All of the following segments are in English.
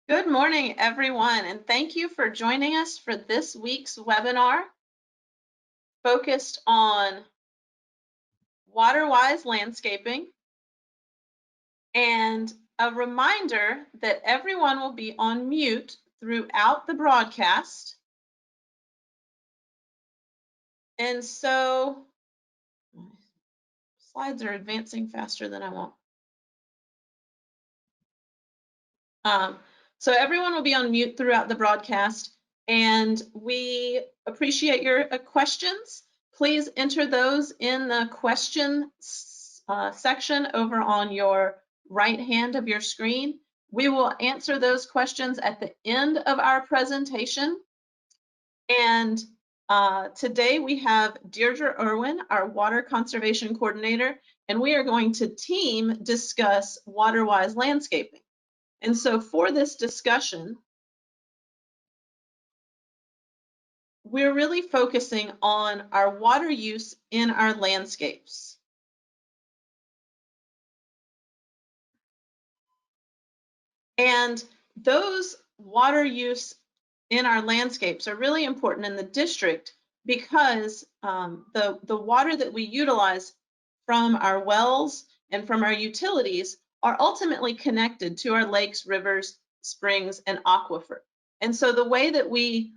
Good morning, everyone, and thank you for joining us for this week's webinar focused on Waterwise landscaping. And a reminder that everyone will be on mute throughout the broadcast. And so, slides are advancing faster than I want. So everyone will be on mute throughout the broadcast, and we appreciate your questions. Please enter those in the question section over on your right hand of your screen. We will answer those questions at the end of our presentation. And today we have SJRWMD, our Water Conservation Coordinator, and we are going to team discuss Waterwise landscaping. And so for this discussion, we're really focusing on our water use in our landscapes. And those water use in our landscapes are really important in the district because the water that we utilize from our wells and from our utilities are ultimately connected to our lakes, rivers, springs, and aquifer. And so the way that we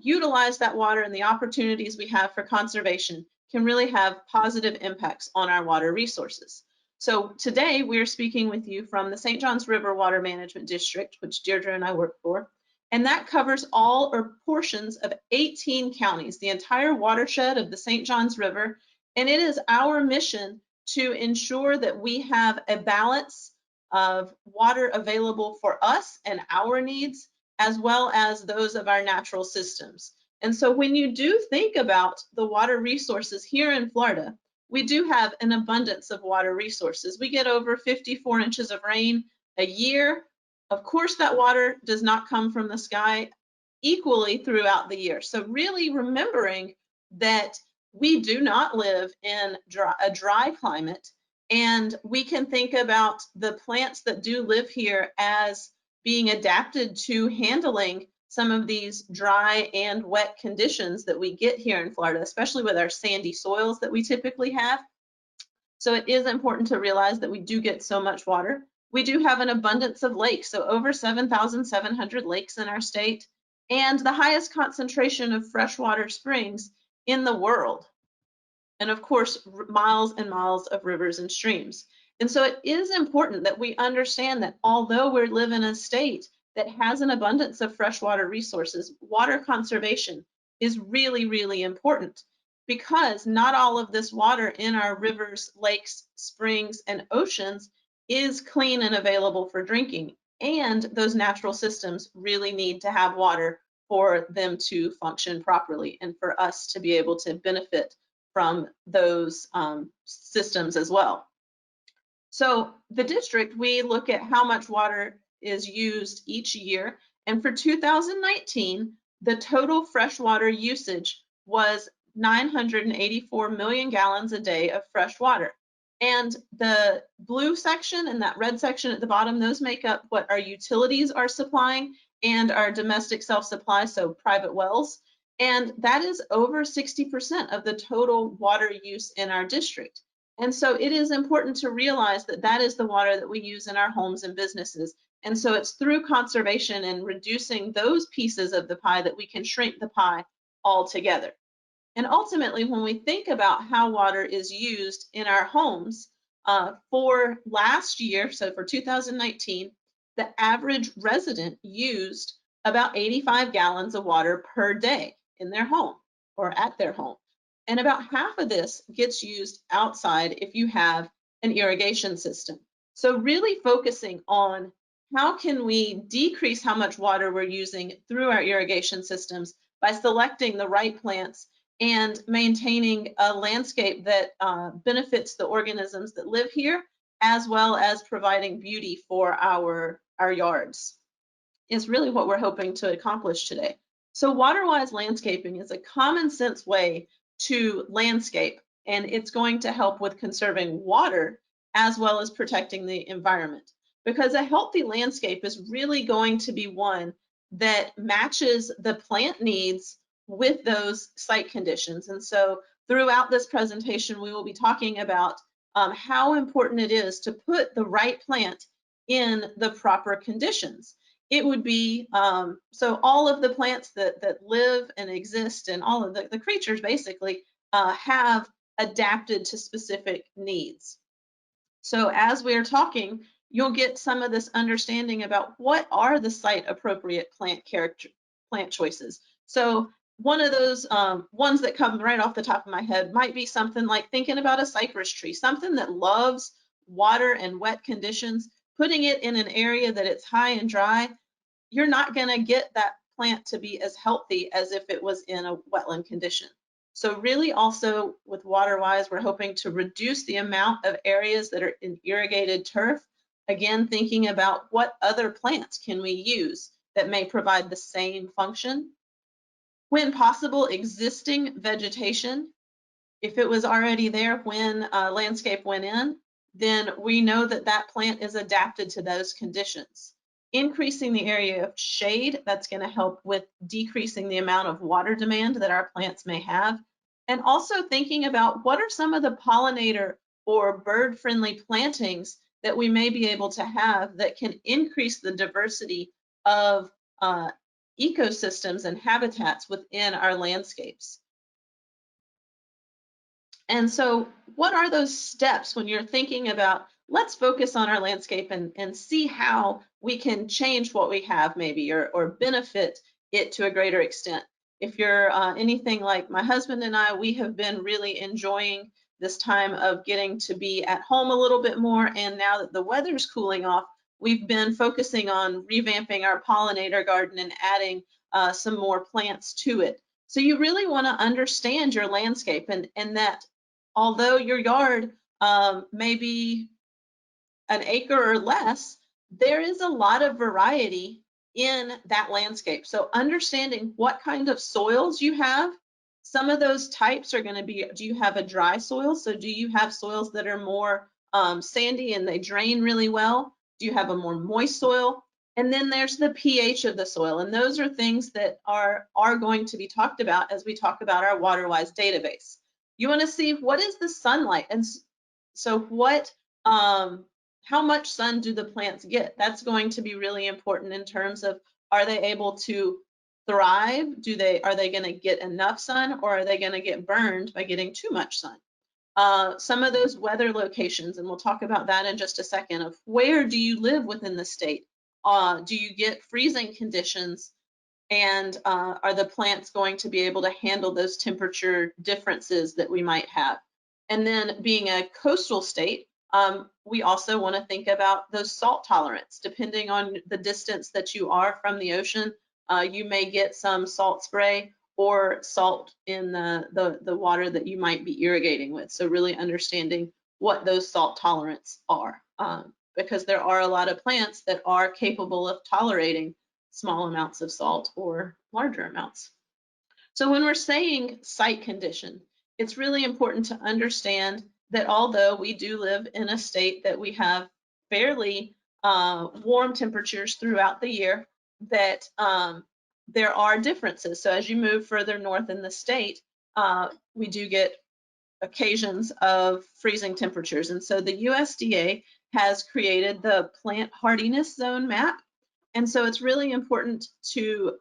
utilize that water and the opportunities we have for conservation can really have positive impacts on our water resources. So today we're speaking with you from the St. Johns River Water Management District, which Deirdre and I work for, and that covers all or portions of 18 counties, the entire watershed of the St. Johns River, and it is our mission to ensure that we have a balance of water available for us and our needs, as well as those of our natural systems. And so when you do think about the water resources here in Florida, we do have an abundance of water resources. We get over 54 inches of rain a year. Of course, that water does not come from the sky equally throughout the year. So really remembering that we do not live in a dry climate, and we can think about the plants that do live here as being adapted to handling some of these dry and wet conditions that we get here in Florida, especially with our sandy soils that we typically have. So it is important to realize that we do get so much water. We do have an abundance of lakes, so over 7,700 lakes in our state, and the highest concentration of freshwater springs in the world. And of course, miles and miles of rivers and streams. And so it is important that we understand that although we live in a state that has an abundance of freshwater resources, water conservation is really, really important, because not all of this water in our rivers, lakes, springs, and oceans is clean and available for drinking. And those natural systems really need to have water for them to function properly and for us to be able to benefit from those systems as well. So the district, we look at how much water is used each year. And for 2019, the total freshwater usage was 984 million gallons a day of fresh water. And the blue section and that red section at the bottom, those make up what our utilities are supplying and our domestic self-supply, so private wells. And that is over 60% of the total water use in our district. And so it is important to realize that that is the water that we use in our homes and businesses. And so it's through conservation and reducing those pieces of the pie that we can shrink the pie altogether. And ultimately, when we think about how water is used in our homes, for last year, so for 2019, the average resident used about 85 gallons of water per day in their home or at their home. And about half of this gets used outside if you have an irrigation system. So really focusing on how can we decrease how much water we're using through our irrigation systems by selecting the right plants and maintaining a landscape that benefits the organisms that live here, as well as providing beauty for our yards, is really what we're hoping to accomplish today. So Waterwise landscaping is a common sense way to landscape, and it's going to help with conserving water as well as protecting the environment. because a healthy landscape is really going to be one that matches the plant needs with those site conditions. And so throughout this presentation, we will be talking about how important it is to put the right plant in the proper conditions. It would be, so all of the plants that live and exist, and all of the creatures basically have adapted to specific needs. So as we're talking, you'll get some of this understanding about what are the site appropriate plant choices. So one of those ones that come right off the top of my head might be something like thinking about a cypress tree, something that loves water and wet conditions. Putting it in an area that it's high and dry, you're not going to get that plant to be as healthy as if it was in a wetland condition. So really also with Waterwise, we're hoping to reduce the amount of areas that are in irrigated turf. Again, thinking about what other plants can we use that may provide the same function. When possible, existing vegetation. If it was already there when landscape went in, then we know that that plant is adapted to those conditions. Increasing the area of shade, that's going to help with decreasing the amount of water demand that our plants may have. And also thinking about what are some of the pollinator or bird-friendly plantings that we may be able to have that can increase the diversity of ecosystems and habitats within our landscapes. And so what are those steps when you're thinking about, let's focus on our landscape and see how we can change what we have maybe, or benefit it to a greater extent. If you're anything like my husband and I, we have been really enjoying this time of getting to be at home a little bit more. And now that the weather's cooling off, we've been focusing on revamping our pollinator garden and adding some more plants to it. So you really want to understand your landscape, and that although your yard may be an acre or less, there is a lot of variety in that landscape. So understanding what kind of soils you have, some of those types are going to be, do you have a dry soil? So do you have soils that are more sandy and they drain really well? Do you have a more moist soil? And then there's the pH of the soil. And those are things that are going to be talked about as we talk about our Waterwise database. You want to see what is the sunlight, and so what how much sun do the plants get? That's going to be really important in terms of, are they able to thrive? Are they going to get enough sun, or are they going to get burned by getting too much sun? Some of those weather locations, and we'll talk about that in just a second, of where do you live within the state? Do you get freezing conditions? And are the plants going to be able to handle those temperature differences that we might have? And then being a coastal state, we also want to think about those salt tolerance. Depending on the distance that you are from the ocean, you may get some salt spray or salt in the water that you might be irrigating with. So really understanding what those salt tolerance are, because there are a lot of plants that are capable of tolerating small amounts of salt or larger amounts. So when we're saying site condition, it's really important to understand that although we do live in a state that we have fairly warm temperatures throughout the year, that there are differences. So as you move further north in the state, we do get occasions of freezing temperatures. And so the USDA has created the plant hardiness zone map. And so it's really important to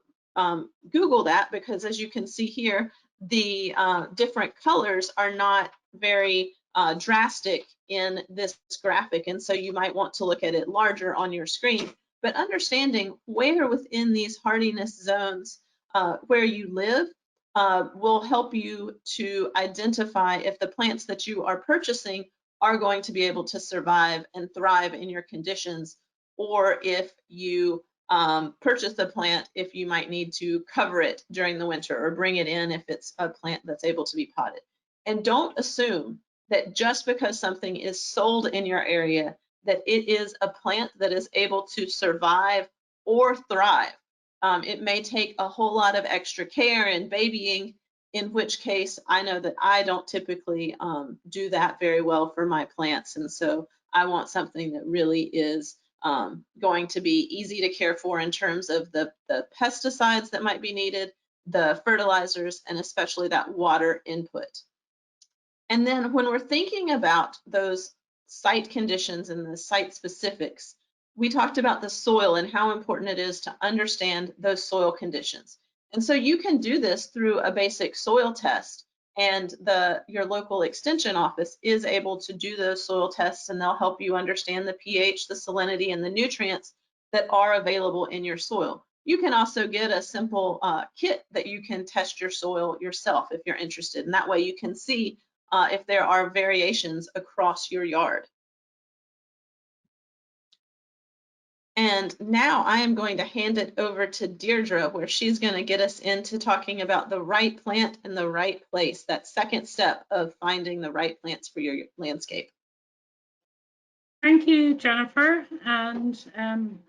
Google that, because as you can see here, the different colors are not very drastic in this graphic. And so you might want to look at it larger on your screen. But understanding where within these hardiness zones where you live will help you to identify if the plants that you are purchasing are going to be able to survive and thrive in your conditions, or if you purchase a plant, if you might need to cover it during the winter or bring it in if it's a plant that's able to be potted. And don't assume that just because something is sold in your area that it is a plant that is able to survive or thrive. It may take a whole lot of extra care and babying, in which case I know that I don't typically do that very well for my plants. And so I want something that really is going to be easy to care for in terms of the pesticides that might be needed, the fertilizers, and especially that water input. And then when we're thinking about those site conditions and the site specifics, we talked about the soil and how important it is to understand those soil conditions. And so you can do this through a basic soil test, and your local extension office is able to do those soil tests, and they'll help you understand the pH, the salinity, and the nutrients that are available in your soil. You can also get a simple kit that you can test your soil yourself if you're interested, and that way you can see if there are variations across your yard. And now I am going to hand it over to Deirdre, where she's going to get us into talking about the right plant in the right place, that second step of finding the right plants for your landscape. Thank you, Jennifer, and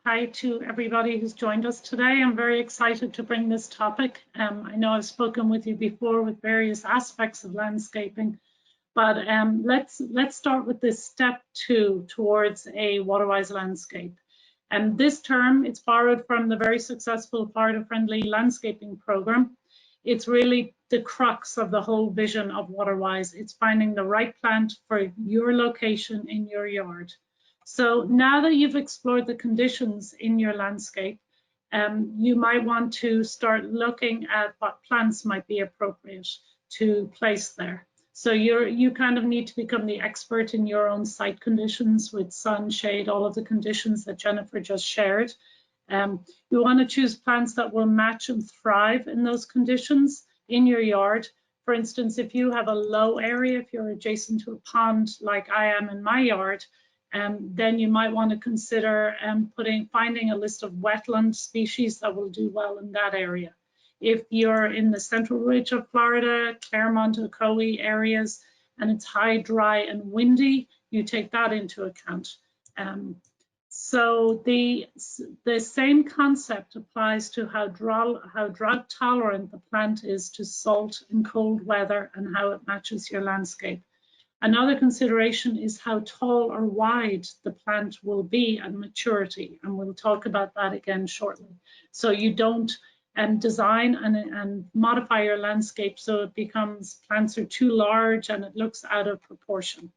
hi to everybody who's joined us today. I'm very excited to bring this topic. I know I've spoken with you before with various aspects of landscaping, but let's start with this step 2 towards a waterwise landscape. And this term, it's borrowed from the very successful Florida-friendly landscaping program. It's really the crux of the whole vision of Waterwise. It's finding the right plant for your location in your yard. So now that you've explored the conditions in your landscape, you might want to start looking at what plants might be appropriate to place there. So you kind of need to become the expert in your own site conditions with sun, shade, all of the conditions that Jennifer just shared. You want to choose plants that will match and thrive in those conditions in your yard. For instance, if you have a low area, if you're adjacent to a pond like I am in my yard, then you might want to consider finding a list of wetland species that will do well in that area. If you're in the central ridge of Florida, Claremont, Ocoee areas, and it's high, dry, and windy, you take that into account. So the same concept applies to how drought tolerant the plant is to salt and cold weather and how it matches your landscape. Another consideration is how tall or wide the plant will be at maturity, and we'll talk about that again shortly. So you don't design and modify your landscape so it becomes plants are too large and it looks out of proportion.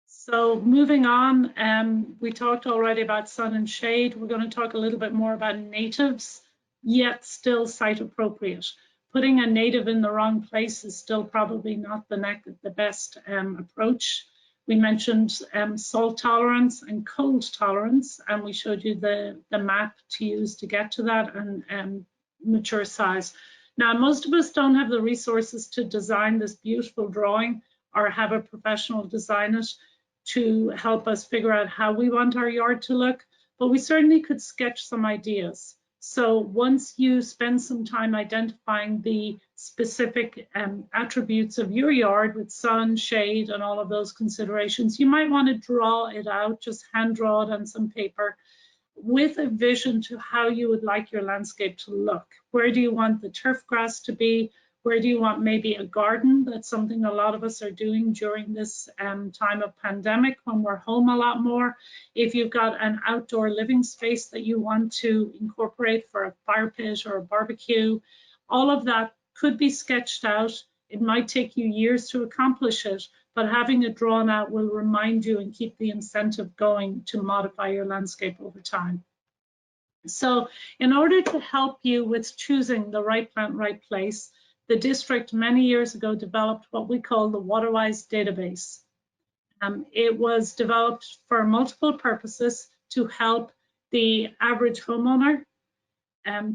So moving on, we talked already about sun and shade. We're going to talk a little bit more about natives, yet still site appropriate. Putting a native in the wrong place is still probably not the best approach. We mentioned salt tolerance and cold tolerance, and we showed you the map to use to get to that, and mature size. Now, most of us don't have the resources to design this beautiful drawing or have a professional design it to help us figure out how we want our yard to look, but we certainly could sketch some ideas. So once you spend some time identifying the specific attributes of your yard with sun, shade, and all of those considerations, you might want to draw it out, just hand draw it on some paper with a vision to how you would like your landscape to look. Where do you want the turf grass to be? Where do you want maybe a garden? That's something a lot of us are doing during this time of pandemic when we're home a lot more. If you've got an outdoor living space that you want to incorporate for a fire pit or a barbecue, all of that could be sketched out. It might take you years to accomplish it, but having it drawn out will remind you and keep the incentive going to modify your landscape over time. So in order to help you with choosing the right plant, right place, the district many years ago developed what we call the Waterwise Database. It was developed for multiple purposes to help the average homeowner,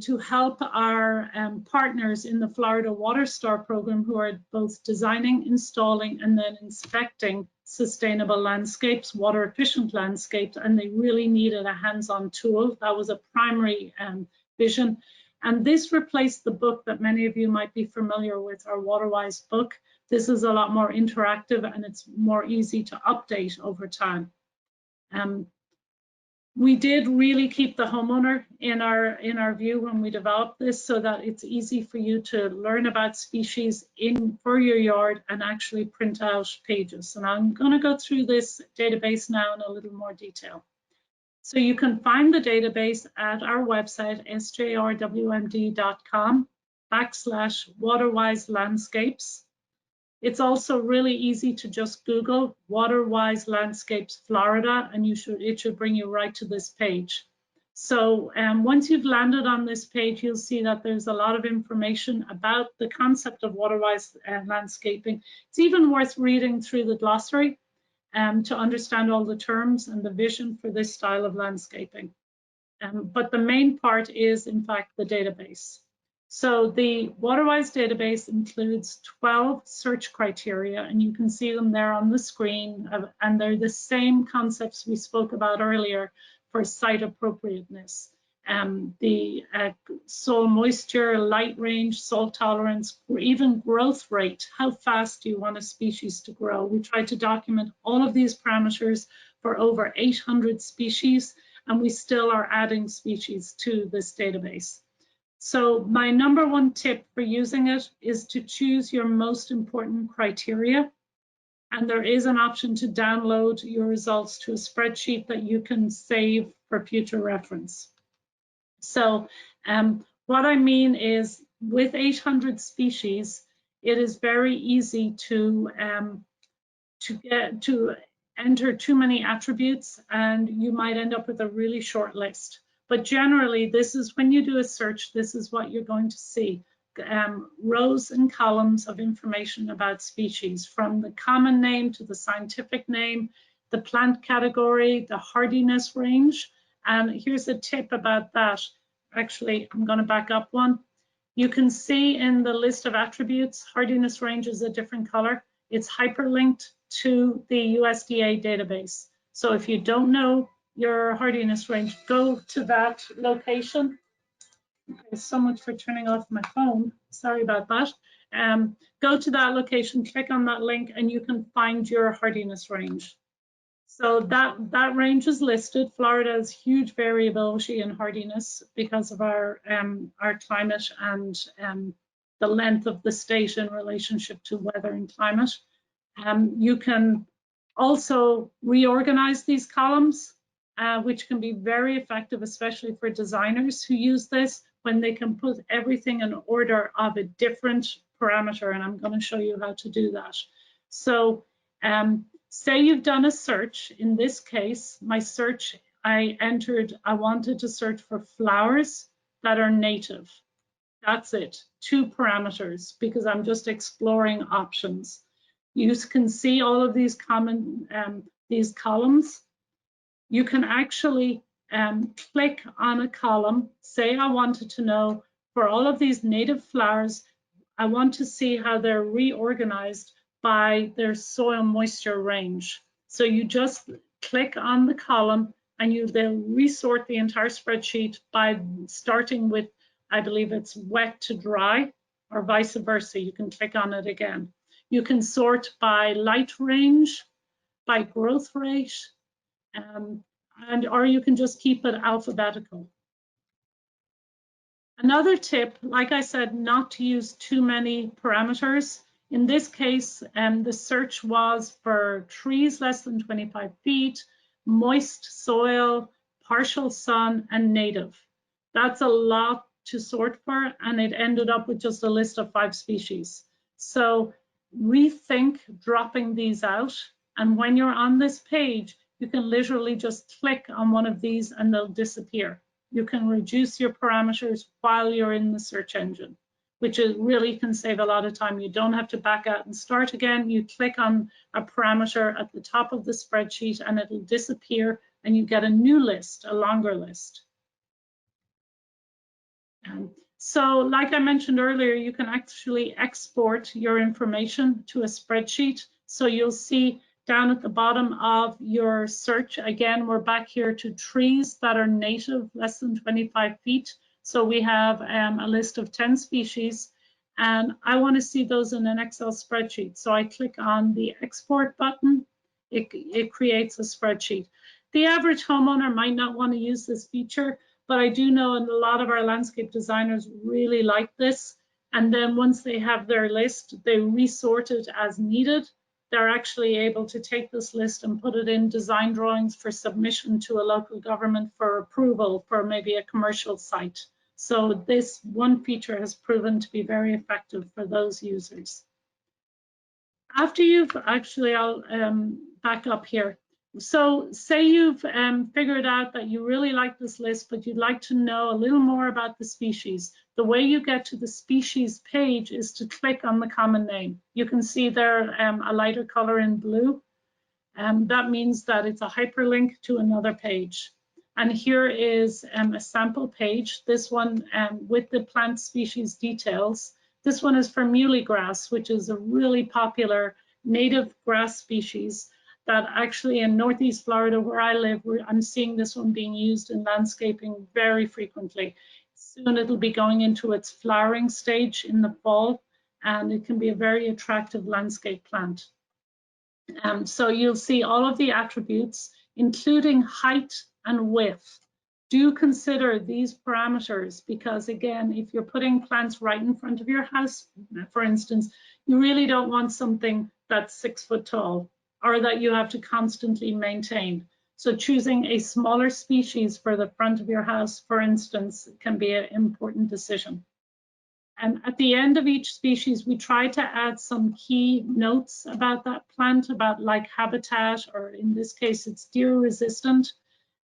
to help our partners in the Florida Water Star program who are both designing, installing, and then inspecting sustainable landscapes, water efficient landscapes, and they really needed a hands-on tool. That was a primary vision. And this replaced the book that many of you might be familiar with, our Waterwise book. This is a lot more interactive and it's more easy to update over time. We did really keep the homeowner in our view when we developed this, so that it's easy for you to learn about species for your yard and actually print out pages. And I'm going to go through this database now in a little more detail. So you can find the database at our website, sjrwmd.com/Waterwise Landscapes. It's also really easy to just Google Waterwise Landscapes Florida, and it should bring you right to this page. So once you've landed on this page, you'll see that there's a lot of information about the concept of waterwise landscaping. It's even worth reading through the glossary to understand all the terms and the vision for this style of landscaping. But the main part is, in fact, the database. So the Waterwise database includes 12 search criteria, and you can see them there on the screen, and they're the same concepts we spoke about earlier for site appropriateness. The soil moisture, light range, salt tolerance, or even growth rate. How fast do you want a species to grow? We try to document all of these parameters for over 800 species, and we still are adding species to this database. So my number one tip for using it is to choose your most important criteria. And there is an option to download your results to a spreadsheet that you can save for future reference. So what I mean is, with 800 species, it is very easy to enter too many attributes, and you might end up with a really short list. But generally, this is when you do a search, this is what you're going to see. Rows and columns of information about species, from the common name to the scientific name, the plant category, the hardiness range. And here's a tip about that. Actually, I'm going to back up one. You can see in the list of attributes, hardiness range is a different color. It's hyperlinked to the USDA database. So if you don't know your hardiness range, go to that location. Okay, so much for turning off my phone. Sorry about that. Go to that location, click on that link, and you can find your hardiness range. So that range is listed. Florida has huge variability in hardiness because of our climate and the length of the state in relationship to weather and climate. You can also reorganize these columns, which can be very effective, especially for designers who use this, when they can put everything in order of a different parameter, and I'm going to show you how to do that. So say you've done a search. In this case, my search, I wanted to search for flowers that are native. That's it, 2 parameters, because I'm just exploring options. You can see all of these these columns. You can actually click on a column. Say I wanted to know, for all of these native flowers, I want to see how they're reorganized by their soil moisture range. So you just click on the column, and they'll resort the entire spreadsheet by starting with, I believe it's wet to dry, or vice versa. You can click on it again. You can sort by light range, by growth rate, or you can just keep it alphabetical. Another tip, like I said, not to use too many parameters. In this case, the search was for trees less than 25 feet, moist soil, partial sun, and native. That's a lot to sort for, and it ended up with just a list of 5 species. So rethink dropping these out, and when you're on this page, you can literally just click on one of these and they'll disappear. You can reduce your parameters while you're in the search engine, which really can save a lot of time. You don't have to back out and start again. You click on a parameter at the top of the spreadsheet and it'll disappear, and you get a new list, a longer list. So like I mentioned earlier, you can actually export your information to a spreadsheet. So you'll see down at the bottom of your search, again, we're back here to trees that are native, less than 25 feet. So we have a list of 10 species, and I want to see those in an Excel spreadsheet. So I click on the export button. It creates a spreadsheet. The average homeowner might not want to use this feature, but I do know a lot of our landscape designers really like this. And then once they have their list, they resort it as needed. They're actually able to take this list and put it in design drawings for submission to a local government for approval for maybe a commercial site. So this one feature has proven to be very effective for those users. After you've actually, I'll back up here. So say you've figured out that you really like this list, but you'd like to know a little more about the species. The way you get to the species page is to click on the common name. You can see there a lighter color in blue. That means that it's a hyperlink to another page. And here is a sample page, this one with the plant species details. This one is for muley grass, which is a really popular native grass species that actually in Northeast Florida, where I live, I'm seeing this one being used in landscaping very frequently. Soon it'll be going into its flowering stage in the fall, and it can be a very attractive landscape plant. So you'll see all of the attributes, including height and width. Do consider these parameters because, again, if you're putting plants right in front of your house, for instance, you really don't want something that's 6 foot tall or that you have to constantly maintain. So choosing a smaller species for the front of your house, for instance, can be an important decision. And at the end of each species, we try to add some key notes about that plant, about like habitat, or in this case, it's deer resistant,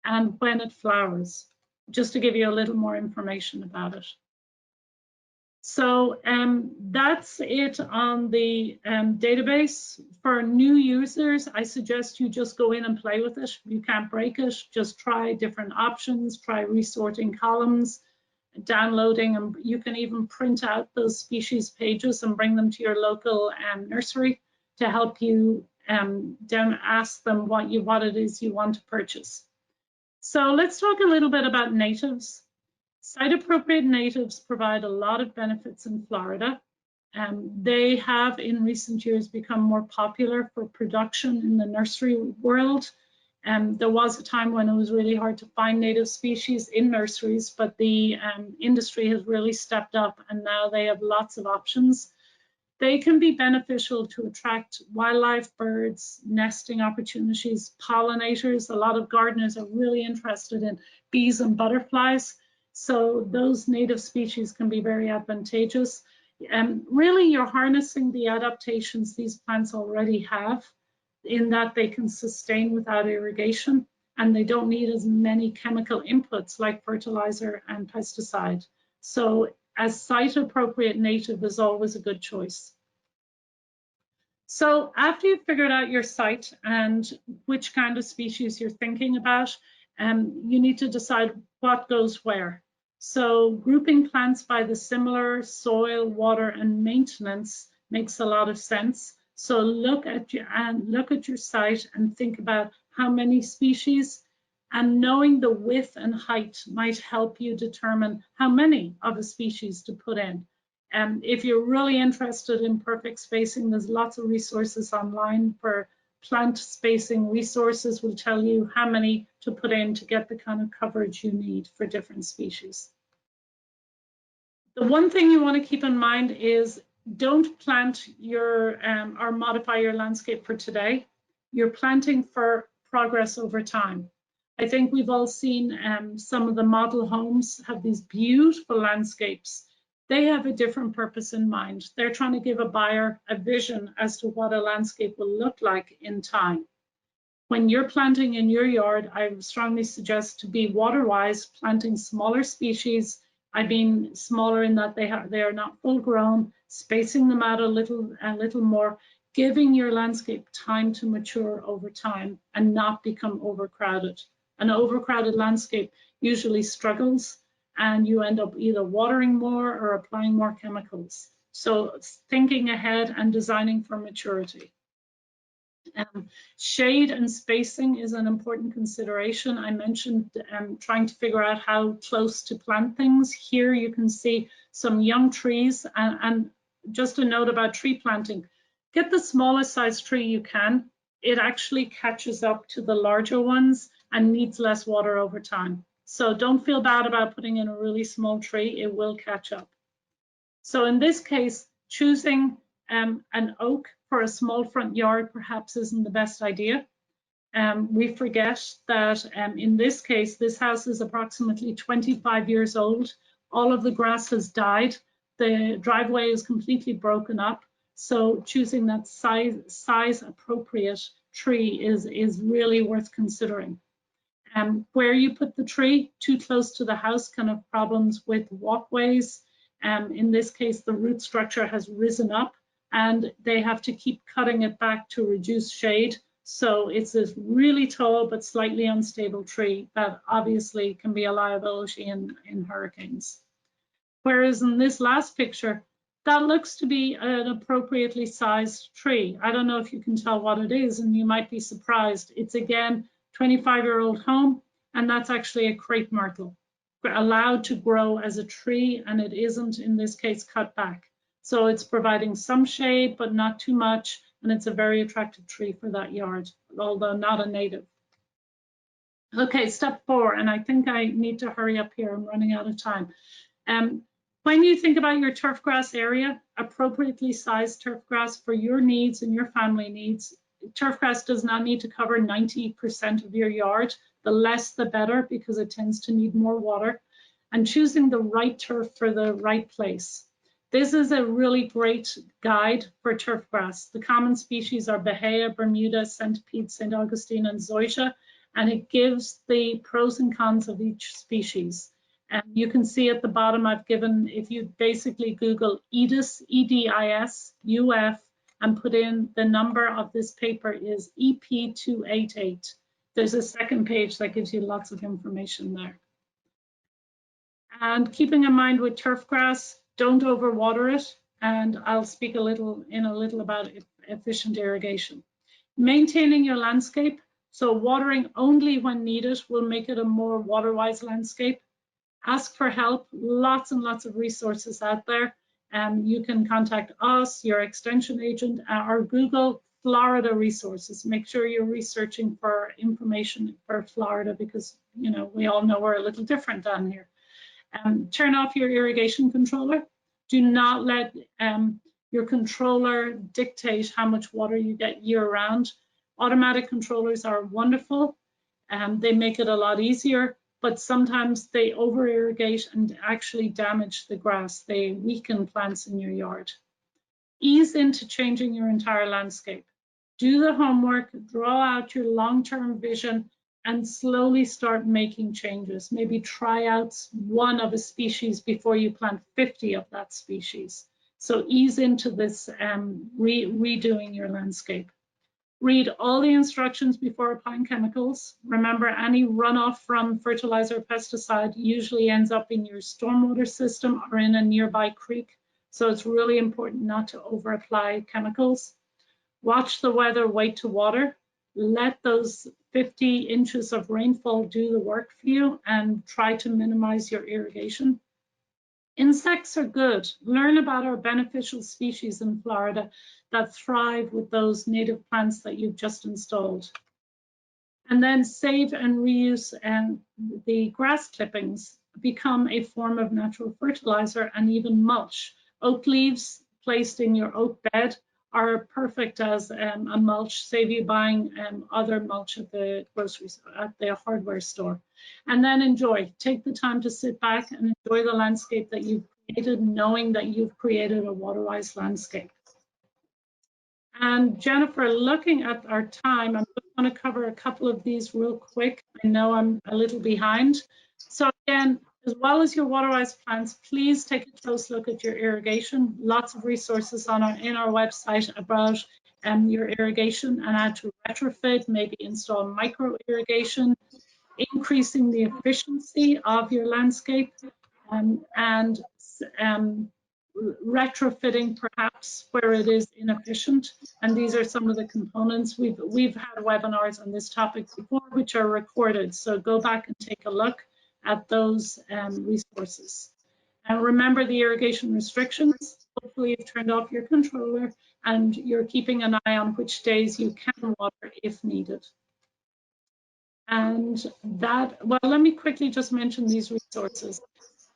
and when it flowers, just to give you a little more information about it. So that's it on the database. For new users, I suggest you just go in and play with it. You can't break it, just try different options, try resorting columns, downloading, and you can even print out those species pages and bring them to your local nursery to help you ask them what it is you want to purchase. So let's talk a little bit about natives. Site-appropriate natives provide a lot of benefits in Florida. They have in recent years become more popular for production in the nursery world. There was a time when it was really hard to find native species in nurseries, but the industry has really stepped up and now they have lots of options. They can be beneficial to attract wildlife, birds, nesting opportunities, pollinators. A lot of gardeners are really interested in bees and butterflies. So those native species can be very advantageous. Really, you're harnessing the adaptations these plants already have in that they can sustain without irrigation and they don't need as many chemical inputs like fertilizer and pesticide. So as site-appropriate native is always a good choice. So after you've figured out your site and which kind of species you're thinking about, you need to decide what goes where. So grouping plants by the similar soil, water, and maintenance makes a lot of sense. So look at your site and think about how many species, and knowing the width and height might help you determine how many of a species to put in. And if you're really interested in perfect spacing, there's lots of resources online for plant spacing. Resources will tell you how many to put in to get the kind of coverage you need for different species. The one thing you want to keep in mind is don't plant your or modify your landscape for today. You're planting for progress over time. I think we've all seen some of the model homes have these beautiful landscapes. They have a different purpose in mind. They're trying to give a buyer a vision as to what a landscape will look like in time. When you're planting in your yard, I would strongly suggest to be water-wise, planting smaller species. I mean smaller in that they are not full grown, spacing them out a little more, giving your landscape time to mature over time and not become overcrowded. An overcrowded landscape usually struggles and you end up either watering more or applying more chemicals. So thinking ahead and designing for maturity. Shade and spacing is an important consideration. I mentioned trying to figure out how close to plant things. Here you can see some young trees, and just a note about tree planting. Get the smallest size tree you can. It actually catches up to the larger ones and needs less water over time. So don't feel bad about putting in a really small tree, it will catch up. So in this case, choosing an oak for a small front yard perhaps isn't the best idea. We forget that in this case, this house is approximately 25 years old. All of the grass has died. The driveway is completely broken up. So choosing that size appropriate tree is really worth considering. Where you put the tree too close to the house can have problems with walkways. In this case, the root structure has risen up and they have to keep cutting it back to reduce shade. So it's this really tall but slightly unstable tree that obviously can be a liability in hurricanes. Whereas in this last picture, that looks to be an appropriately sized tree. I don't know if you can tell what it is, and you might be surprised. It's again, 25-year-old home, and that's actually a crepe myrtle, allowed to grow as a tree, and it isn't, in this case, cut back. So it's providing some shade, but not too much, and it's a very attractive tree for that yard, although not a native. Okay, step 4, and I think I need to hurry up here. I'm running out of time. When you think about your turf grass area, appropriately sized turf grass for your needs and your family needs. Turf grass does not need to cover 90% of your yard. The less the better, because it tends to need more water. And choosing the right turf for the right place. This is a really great guide for turf grass. The common species are Bahia, Bermuda, Centipede, St. Augustine, and Zoysia, and it gives the pros and cons of each species. And you can see at the bottom I've given, if you basically Google EDIS, EDIS, UF, and put in the number of this paper is EP288. There's a second page that gives you lots of information there. And keeping in mind with turf grass, don't overwater it. And I'll speak a little about efficient irrigation. Maintaining your landscape, so watering only when needed will make it a more water-wise landscape. Ask for help, lots and lots of resources out there. You can contact us, your extension agent, or Google Florida resources. Make sure you're researching for information for Florida because, you know, we all know we're a little different down here. Turn off your irrigation controller. Do not let your controller dictate how much water you get year-round. Automatic controllers are wonderful. They make it a lot easier, but sometimes they over-irrigate and actually damage the grass. They weaken plants in your yard. Ease into changing your entire landscape. Do the homework, draw out your long-term vision, and slowly start making changes. Maybe try out one of a species before you plant 50 of that species. So ease into this redoing your landscape. Read all the instructions before applying chemicals. Remember, any runoff from fertilizer or pesticide usually ends up in your stormwater system or in a nearby creek. So it's really important not to over apply chemicals. Watch the weather, wait to water. Let those 50 inches of rainfall do the work for you and try to minimize your irrigation. Insects are good. Learn about our beneficial species in Florida that thrive with those native plants that you've just installed. And then save and reuse the grass clippings become a form of natural fertilizer and even mulch. Oak leaves placed in your oak bed are perfect as a mulch, save you buying other mulch at the hardware store. And then enjoy. Take the time to sit back and enjoy the landscape that you've created, knowing that you've created a water-wise landscape. And Jennifer, looking at our time, I'm going to cover a couple of these real quick. I know I'm a little behind. So again, as well as your water-wise plants, please take a close look at your irrigation. Lots of resources on in our website about your irrigation and how to retrofit, maybe install micro irrigation, increasing the efficiency of your landscape, and retrofitting perhaps where it is inefficient. And these are some of the components. We've had webinars on this topic before, which are recorded. So go back and take a look at those resources. And remember the irrigation restrictions. Hopefully you've turned off your controller and you're keeping an eye on which days you can water if needed. And that, well, let me quickly just mention these resources.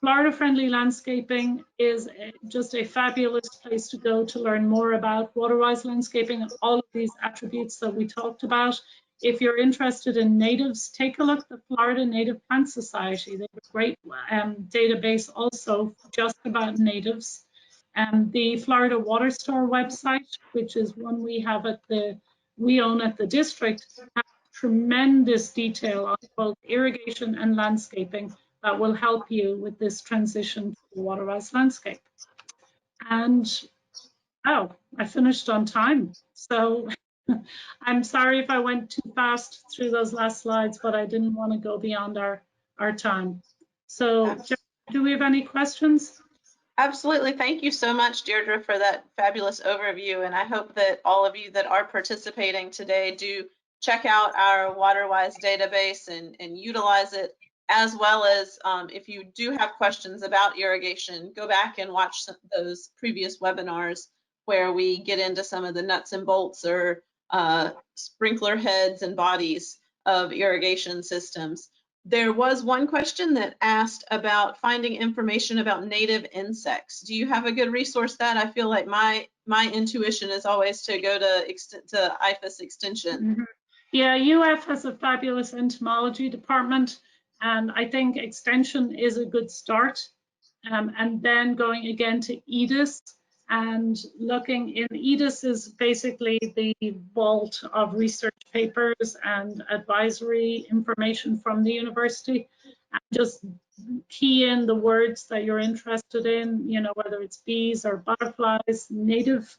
Florida Friendly Landscaping is just a fabulous place to go to learn more about Waterwise landscaping and all of these attributes that we talked about. If you're interested in natives, take a look at the Florida Native Plant Society. They have a great database also just about natives. The Florida Water Store website, which is one we have we own at the district, has tremendous detail on both irrigation and landscaping that will help you with this transition to the Waterwise landscape. And oh, I finished on time. So I'm sorry if I went too fast through those last slides, but I didn't want to go beyond our time. So do we have any questions? Absolutely. Thank you so much, Deirdre, for that fabulous overview. And I hope that all of you that are participating today do check out our Waterwise database and utilize it, as well as if you do have questions about irrigation, go back and watch those previous webinars where we get into some of the nuts and bolts or sprinkler heads and bodies of irrigation systems. There was one question that asked about finding information about native insects. Do you have a good resource that? I feel like my intuition is always to go to IFAS Extension. Mm-hmm. Yeah, UF has a fabulous entomology department, and I think Extension is a good start. And then going again to EDIS and looking in EDIS is basically the vault of research papers and advisory information from the university. And just key in the words that you're interested in, you know, whether it's bees or butterflies, native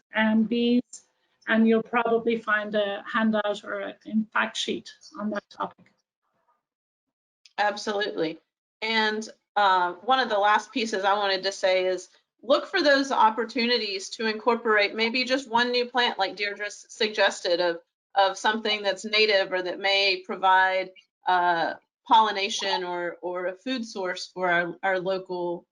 bees, and you'll probably find a handout or a fact sheet on that topic. Absolutely. And one of the last pieces I wanted to say is look for those opportunities to incorporate maybe just one new plant, like Deirdre suggested, of something that's native or that may provide pollination or a food source for our local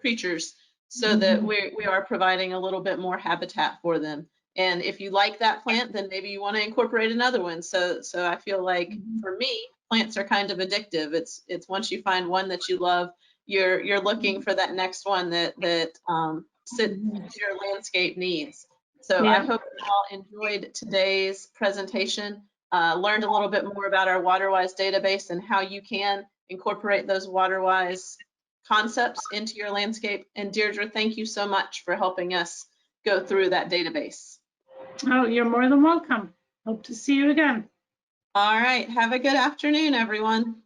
creatures, so that we are providing a little bit more habitat for them. And if you like that plant, then maybe you want to incorporate another one. So I feel like for me, plants are kind of addictive. It's once you find one that you love, you're looking for that next one that fits your landscape needs. So I hope you all enjoyed today's presentation, learned a little bit more about our Waterwise database and how you can incorporate those Waterwise concepts into your landscape. And Deirdre, thank you so much for helping us go through that database. Oh, you're more than welcome. Hope to see you again. All right. Have a good afternoon, everyone.